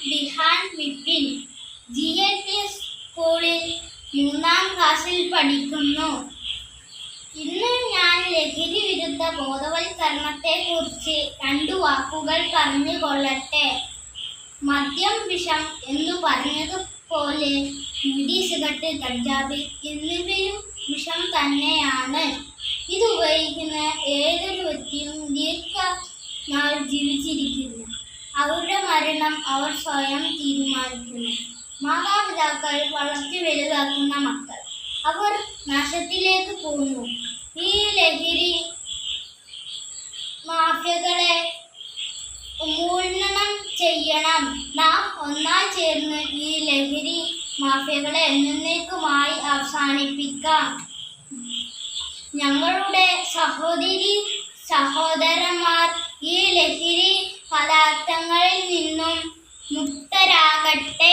ബിഹാൻ Vipin GLP സ്കൂളിൽ 3-ാം ക്ലാസ്സിൽ പഠിക്കുന്നു. ഇന്ന് ഞാൻ ലഹരി വിരുദ്ധ ബോധവൽക്കരണത്തെക്കുറിച്ച് 2 വാക്കുകൾ പറഞ്ഞുകൊള്ളട്ടെ. മദ്യം വിഷം എന്നു പറഞ്ഞതുപോലെ ബീഡി, സിഗരറ്റ്, കഞ്ചാവ് എന്നിവയും വിഷം തന്നെയാണ്. ഇത് ഉപയോഗിക്കുന്ന ഏതൊരു വ്യക്തിയും ദീർഘനാൾ ജീവിച്ചിരിക്കില്ല. അവരുടെ മരണം അവർ സ്വയം തീരുമാനിക്കുന്നു. മാതാപിതാക്കൾ വളർത്തി വലുതാക്കുന്ന മക്കൾ അവർ നാശത്തിലേക്ക് പോകുന്നു. ഈ ലഹരി മാഫിയകളെ ഉന്മൂലനം ചെയ്യണം. നാം ഒന്നായി ചേർന്ന് ഈ ലഹരി മാഫിയകളെ എന്നേക്കുമായി അവസാനിപ്പിക്കാം. ഞങ്ങളുടെ സഹോദരി സഹോദരന്മാർ ഈ ലഹരി പദാർത്ഥങ്ങളിൽ നിന്നും മുക്തരാകട്ടെ.